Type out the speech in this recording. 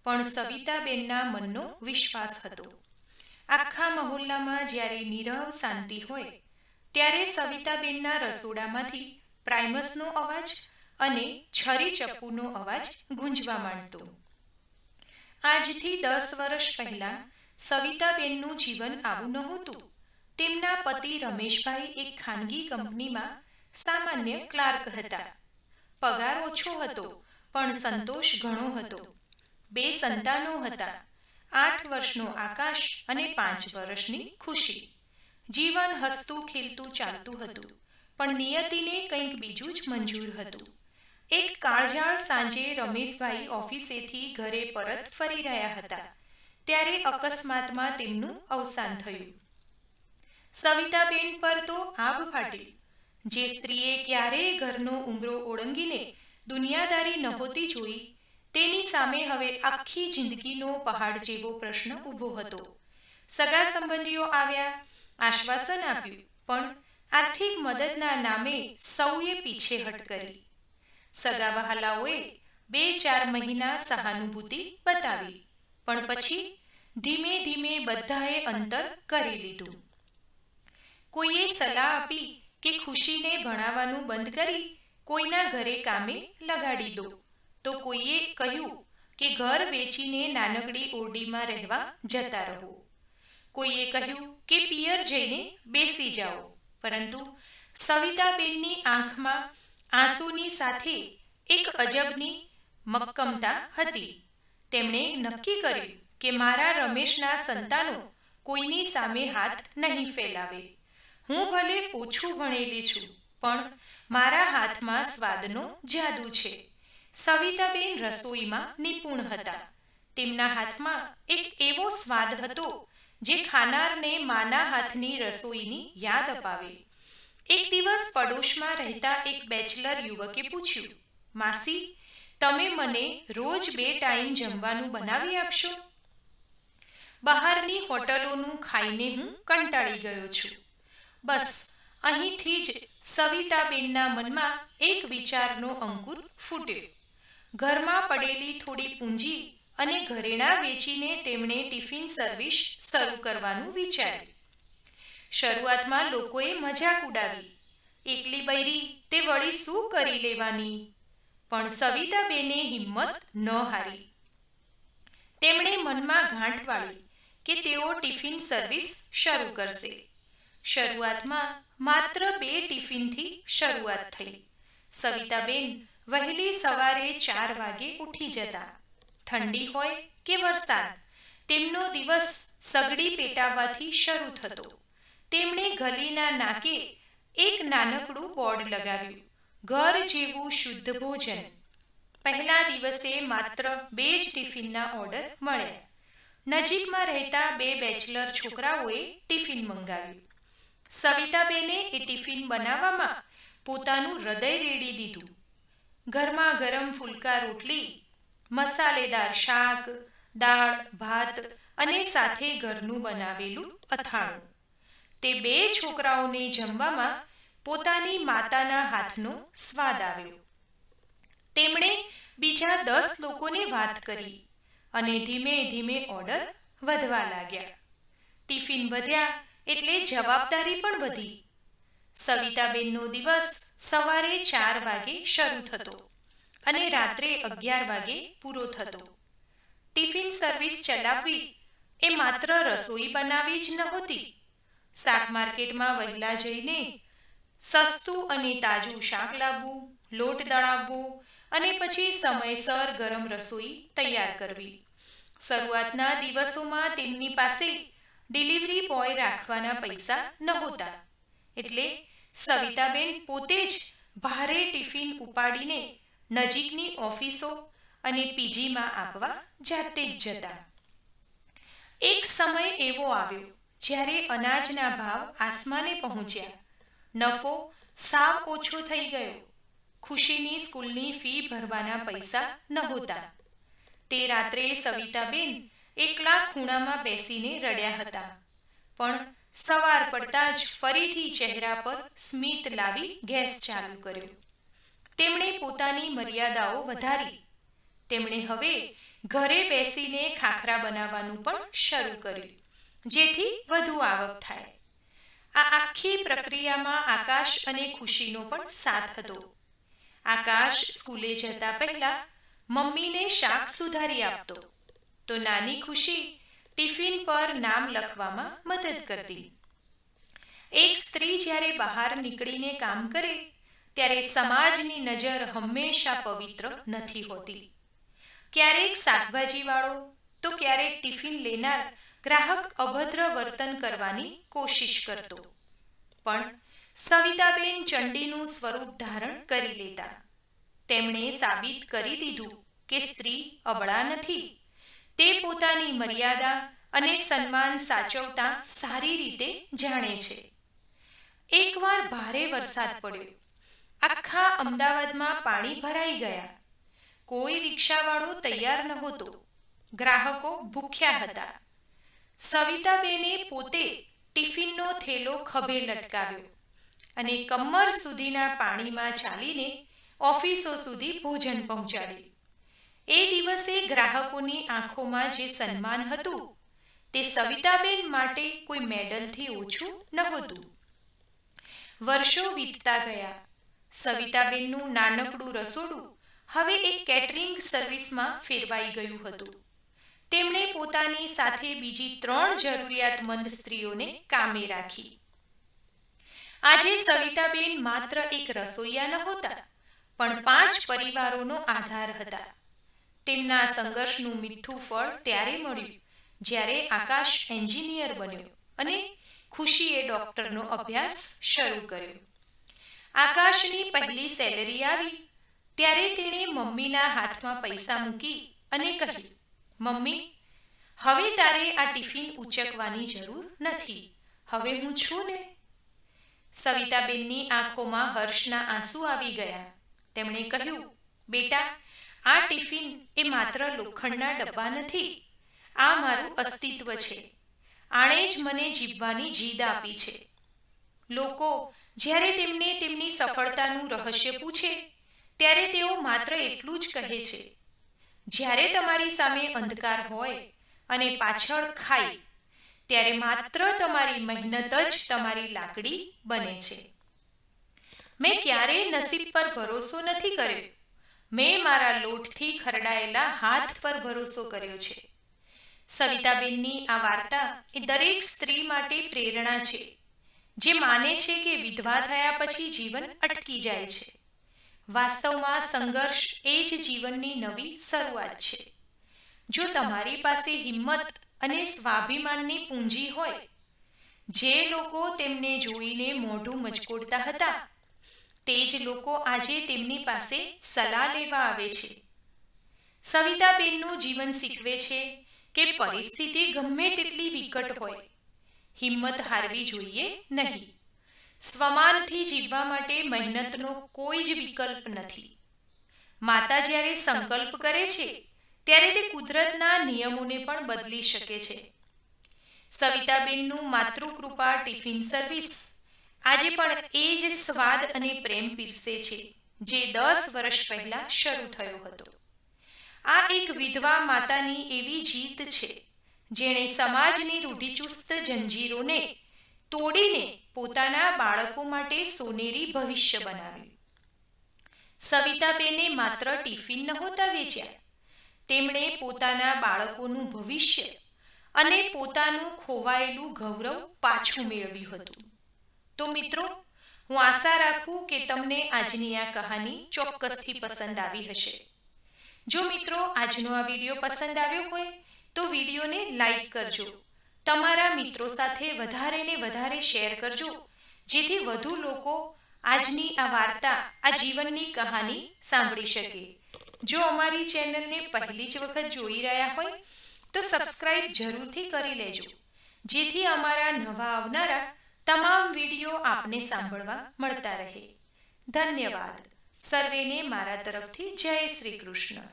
પણ સવિતાબેનના મનનો વિશ્વાસ હતો. આખા મહોલ્લામાં જ્યારે નીરવ શાંતિ હોય ત્યારે સવિતાબેનના રસોડામાંથી પ્રાઇમસનો અવાજ અને છરી ચપ્પુનો અવાજ ગુંજવા માંડતો. આજથી 10 વર્ષ પહેલા સવિતાબેનનું જીવન આવું નહોતું. તેમના પતિ રમેશભાઈ એક ખાનગી કંપનીમાં સામાન્ય ક્લાર્ક હતા. પગાર ઓછો હતો પણ સંતોષ ઘણો હતો. 2 સંતાનો હતા. 8 વર્ષનો આકાશ અને 5 વર્ષની ખુશી. જીવન હસતું ખીલતું ચાલતું હતું, પણ નિયતિને કંઈક બીજું જ મંજૂર હતું. એક કાળઝાળ સાંજે રમેશભાઈ ઓફિસેથી ઘરે પરત ફરી રહ્યા હતા ત્યારે અકસ્માતમાં તેમનું અવસાન થયું. સવિતાબેન પર તો આભ ફાટ્યું. જે સ્ત્રીએ ક્યારેય ઘરનો ઉંબરો ઓળંગીને દુનિયાદારી નહોતી જોઈ, તેની સામે હવે આખી જિંદગીનો પહાડ જેવો પ્રશ્ન ઊભો હતો. સગા સંબંધીઓ આવ્યા, આશ્વાસન આપ્યું, પણ આર્થિક મદદના નામે સૌએ પીછેહટ કરી. સગા વહાલાઓએ 2-4 મહિના સહાનુભૂતિ બતાવી, પણ પછી ધીમે ધીમે બધાએ અંતર કરી લીધું. કોઈએ સલાહ આપી કે ખુશીને ભણાવવાનું બંધ કરી કોઈના ઘરે કામે લગાડી દો, તો કોઈએ કહ્યું કે ઘર વેચીને નાનકડી ઓરડીમાં રહેવા જતા રહો. કોઈએ કહ્યું કે પિયર જઈને બેસી જાઓ. પરંતુ સવિતાબેનની આંખમાં આંસુની સાથે એક અજબની મક્કમતા હતી. તેમણે નક્કી કર્યું કે મારા રમેશના સંતાનો કોઈની સામે હાથ નહીં ફેલાવે. હું ભલે ઓછું ભણેલી છું, પણ મારા હાથમાં સ્વાદનો જાદુ છે. સવિતાબેન રસોઈમાં નિપુણ હતા. તેમના હાથમાં એક એવો સ્વાદ હતો જે ખાનારને માના હાથની રસોઈની યાદ અપાવે. એક દિવસ પડોશમાં રહેતા એક બેચલર યુવકે પૂછ્યું, માસી, તમે મને રોજ 2 ટાઈમ જમવાનું બનાવી આપશો? બહારની હોટલોનું ખાઈને હું કંટાળી ગયો છું. બસ અહીંથી જ સવિતાબેનના મનમાં એક વિચારનો અંકુર ફૂટ્યો. ઘરમાં પડેલી થોડી પૂંજી અને ઘરેણાં વેચીને તેમણે ટિફિન સર્વિસ શરૂ કરવાનું વિચાર્યું. શરૂઆતમાં લોકોએ મજાક ઉડાવી. એકલી બૈરી તે વળી શું કરી લેવાની? પણ સવિતાબેને હિંમત ન હારી. તેમણે મનમાં ગાંઠ વાળી કે તેઓ ટિફિન સર્વિસ શરૂ કરશે. શરૂઆતમાં માત્ર 2 ટિફિનથી શરૂઆત થઈ. સવિતાબેન વહેલી સવારે 4 વાગે ઉઠી જતા. ઠંડી હોય કે વરસાદ, તેમનો દિવસ સગડી પેટાવવાથી શરૂ થતો. તેમણે ગલીના નાકે એક નાનકડું બોર્ડ લગાવ્યું, ઘર જેવું શુદ્ધ ભોજન. પહેલા દિવસે માત્ર 2 જ ટિફિનના ઓર્ડર મળ્યા. નજીકમાં રહેતા 2 બેચલર છોકરાઓએ ટિફિન મંગાવ્યું. સવિતાબેને એ ટિફિન બનાવવામાં પોતાનું હૃદય રેડી દીધું. ગરમા ગરમ ફુલકા રોટલી, મસાલેદાર શાક, દાળ, ભાત અને સાથે ઘરનું બનાવેલું અથાણું. તે 2 છોકરાઓને જમવામાં પોતાની માતાના હાથનો સ્વાદ આવ્યો. તેમણે બીજા 10 લોકોને વાત કરી અને ધીમે ધીમે ઓર્ડર વધવા લાગ્યા. ટિફિન વધ્યા એટલે જવાબદારી પણ વધી. સવિતાબેનનો દિવસ સવારે 4 વાગે શરૂ થતો અને રાત્રે 11 વાગે પૂરો થતો. ટિફિન સર્વિસ ચલાવવી એ માત્ર રસોઈ બનાવી જ નહોતી. શાક માર્કેટમાં વહેલા જઈને સસ્તું અને તાજું શાક લાવવું, લોટ દળાવવો અને પછી સમયસર ગરમ રસોઈ તૈયાર કરવી. શરૂઆતના દિવસોમાં તેમની પાસે ડિલિવરી બોય રાખવાના પૈસા નહોતા, એટલે સવિતાબેન પોતે જ ભારે ટિફિન ઉપાડીને નજીકની ઓફિસો અને પીજીમાં આપવા જાતે જ જતા. એક સમય એવો આવ્યો જ્યારે અનાજના ભાવ આસમાને પહોંચ્યા. નફો સાવ ઓછો થઈ ગયો. ખુશીની સ્કૂલની ફી ભરવાના પૈસા નહોતા. તે રાત્રે સવિતાબેન એકલા ખૂણામાં બેસીને રડ્યા હતા. પણ સવાર પડતા જ ફરીથી ચહેરા પર સ્મિત લાવી ગેસ ચાલુ કર્યો. તેમણે પોતાની મર્યાદાઓ વધારી. તેમણે હવે ઘરે બેસીને ખાખરા બનાવવાનું પણ શરૂ કર્યું, જેથી વધુ આવક થાય. આ આખી પ્રક્રિયામાં આકાશ અને ખુશીનો પણ સાથ હતો. આકાશ સ્કૂલે જતા પહેલા મમ્મીને શાક સુધારી આપતો, તો નાની ખુશી ટિફિન પર નામ લખવામાં મદદ કરતી. એક સ્ત્રી જ્યારે બહાર નીકળીને કામ કરે ત્યારે સમાજની નજર હંમેશા પવિત્ર નથી હોતી. ક્યારેક શાકભાજીવાળો તો ક્યારેક ટિફિન લેનાર ગ્રાહક અભદ્ર વર્તન કરવાની કોશિશ કરતો, પણ સવિતાબેન ચંડીનું સ્વરૂપ ધારણ કરી લેતા. તેમણે સાબિત કરી દીધું કે સ્ત્રી અબળા નથી, તે પોતાની મર્યાદા અને સન્માન સાચવતા સારી રીતે જાણે છે. એકવાર ભારે વરસાદ પડ્યો. આખા અમદાવાદમાં પાણી ભરાઈ ગયા. કોઈ રિક્ષાવાળો તૈયાર નહોતો. ગ્રાહકો ભૂખ્યા હતા. સવિતાબેને પોતે ટિફિનનો થેલો ખભે લટકાવ્યો અને કમર સુધીના પાણીમાં ચાલીને ઓફિસો સુધી ભોજન પહોંચાડ્યું. એ દિવસે ગ્રાહકોની આંખોમાં જે સન્માન હતું તે સવિતાબેન માટે કોઈ મેડલથી ઓછું નહોતું. વર્ષો વીતતા ગયા. સવિતાબેનનું નાનકડું રસોડું હવે એક કેટરિંગ સર્વિસમાં ફેરવાઈ ગયું હતું. તેમણે પોતાની સાથે બીજી 3 જરૂરિયાતમંદ સ્ત્રીઓને કામે રાખી. આજે સવિતાબેન માત્ર એક રસોઈયા નહોતા, પણ 5 પરિવારોનો આધાર હતા. તેમના સંઘર્ષનું મીઠું ફળ ત્યારે મળ્યું જ્યારે આકાશ એન્જિનિયર બન્યો અને ખુશીએ ડોક્ટરનો અભ્યાસ શરૂ કર્યો. આકાશની પહેલી સેલેરી આવી ત્યારે તેણે મમ્મીના હાથમાં પૈસા મૂકી અને કહ્યું, મમ્મી, હવે તારે આ ટિફિન ઉચકવાની જરૂર નથી. હવે હું છું ને. સવિતાબેનની આંખોમાં હર્ષના આંસુ આવી ગયા. તેમણે કહ્યું, બેટા, આ ટિફિન એ માત્ર લોખંડના ડબ્બા નથી. આ મારું અસ્તિત્વ છે. આણે જ મને જીવવાની જીદ આપી છે. લોકો જ્યારે તેમને તેમની સફળતાનું રહસ્ય પૂછે ત્યારે તેઓ માત્ર એટલું જ કહે છે, જ્યારે તમારી સામે અંધકાર હોય અને પાછળ ખાઈ, ત્યારે માત્ર તમારી મહેનત જ તમારી લાકડી બને છે. મેં ક્યારેય નસીબ પર ભરોસો નથી કર્યો. મેં મારા લોટથી ખરડાયેલા હાથ પર ભરોસો કર્યો છે. સવિતાબેનની આ વાર્તા એ દરેક સ્ત્રી માટે પ્રેરણા છે, જે માને છે કે વિધવા થયા પછી જીવન અટકી જાય છે. વાસ્તવમાં સંઘર્ષ એ જ જીવનની નવી શરૂઆત છે. જો તમારી પાસે હિંમત અને સ્વાભિમાનની પૂંજી હોય, જે લોકો તેમને જોઈને મોઢું મચકોડતા હતા, તે જ લોકો આજે તેમની પાસે સલાહ લેવા આવે છે. સવિતાબેનનું જીવન શીખવે છે કે પરિસ્થિતિ ગમે તેટલી વિકટ હોય, હિંમત હારવી જોઈએ નહીં. સ્વમાનથી જીવવા માટે મહેનતનો કોઈ જ વિકલ્પ નથી. માતા જ્યારે સંકલ્પ કરે છે ત્યારે તે કુદરતના નિયમોને પણ બદલી શકે છે. સવિતાબેનનું માતૃકૃપા ટિફિન સર્વિસ આજે પણ એ જ સ્વાદ અને પ્રેમ પીરસે છે જે 10 વર્ષ પહેલા શરૂ થયો હતો. આ એક વિધવા માતાની એવી જીત છે જેણે સમાજની રૂઢિચુસ્ત જંજીરોને તોડીને પોતાના બાળકો માટે સોનેરી ભવિષ્ય બનાવ્યું. સવિતાબેને માત્ર ટિફિન નહોતા વેચ્યા, તેમણે પોતાના બાળકોનું ભવિષ્ય અને પોતાનું ખોવાયેલું ગૌરવ પાછું મેળવ્યું હતું. તો મિત્રો, હું આશા રાખું કે તમને આજની આ કહાની ચોક્કસથી પસંદ આવી હશે. જો મિત્રો આજનો આ વિડીયો પસંદ આવ્યો હોય તો વિડીયોને લાઈક કરજો, તમારા મિત્રો સાથે વધારે ને વધારે શેર કરજો, જેથી વધુ લોકો આજની આ વાર્તા, આ જીવનની કહાની સાંભળી શકે. જો અમારી ચેનલને પહેલી જ વખત જોઈ રહ્યા હોય તો સબસ્ક્રાઇબ જરૂરથી કરી લેજો, જેથી અમારા નવા આવનારા તમામ વિડીયો આપને સાંભળવા મળતા રહે. ધન્યવાદ. સર્વેને મારા તરફથી જય શ્રી કૃષ્ણ.